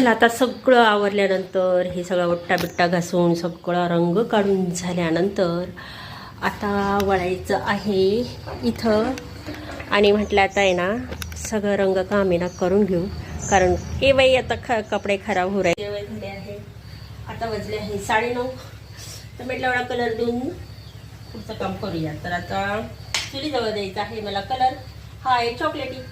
चला आता सगळं आवरल्यानंतर हे सगळं वट्टा बिट्टा घासून सगळा रंग काढून झाल्यानंतर आता वळायचं आहे इथं. आणि म्हटलं आता आहे ना सगळं रंग काम आहे ना करून घेऊ, कारण हे बाई आता कपडे खराब हो राहिले झाले आहे. आता वाजले आहे 9:30. तर म्हटलं एवढा कलर देऊन पुढचं काम करूया. तर आता चुलीजवळ द्यायचा आहे मला कलर. हा आहे चॉकलेटी.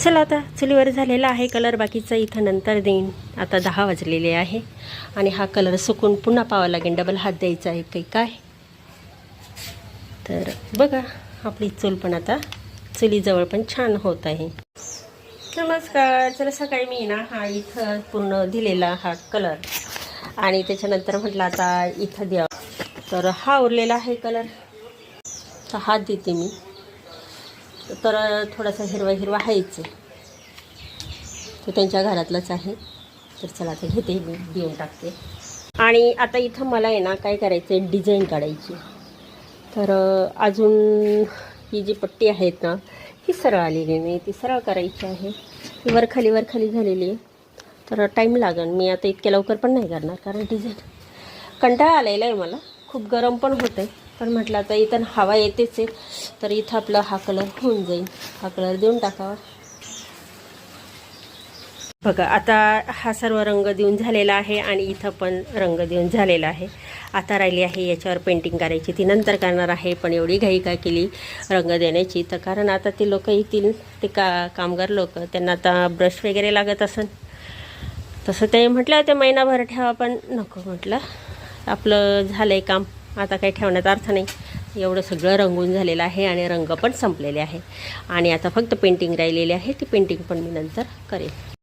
चला आता चुलीवर झालेला आहे कलर, बाकीचा इथं नंतर देईन. आता 10 वाजलेले आहे आणि हा कलर सुकून पुन्हा पावा लागेल. डबल हात द्यायचा आहे काही काय. तर बघा आपली चूल पण आता चुलीजवळ पण छान होत आहे. नमस्कार. चला सकाळी मी ना हा इथं पूर्ण दिलेला हा कलर आणि त्याच्यानंतर म्हटलं आता इथं द्या. तर हा उरलेला आहे कलर, तर हात देते मी. तर थोडासा हिरवा हिरवा आहेच, तो त्यांच्या घरातलाच आहे. तर चला ते घेते मी, देऊन टाकते. आणि आता इथं मला आहे ना काय करायचं आहे, डिझाईन काढायची. तर अजून ही जी पट्टी आहेत ना ही सरळ आलेली नाही, ती सरळ करायची आहे. ही वरखाली झालेली आहे. तर टाईम लागेल. मी आता इतक्या लवकर पण नाही करणार, कारण डिझाईन कंटाळा आलेला आहे मला. खूप गरम पण होतं आहे, पण म्हटलं आता इथं हवा येतेच आहे, तर इथं आपला हा कलर होऊन जाईल. हा कलर देऊन टाकावा. बघा आता हा सर्व रंग देऊन झालेला आहे आणि इथं पण रंग देऊन झालेला आहे. आता राहिली आहे याच्यावर पेंटिंग करायची, ती नंतर करणार आहे. पण एवढी घाई का केली रंग देण्याची, तर कारण आता ते लोक येतील, ते कामगार लोक, त्यांना आता ब्रश वगैरे लागत असेल. तसं ते म्हटलं ते महिनाभर ठेवा, पण नको म्हटलं, आपलं झालं आहे काम, आता काही ठेवण्यात अर्थ नाही. एवढं सगळं रंगून झालेलं आहे आणि रंग पण संपलेले आहे. आणि आता फक्त पेंटिंग राहिलेली आहे, ती पेंटिंग पण मी नंतर करेन.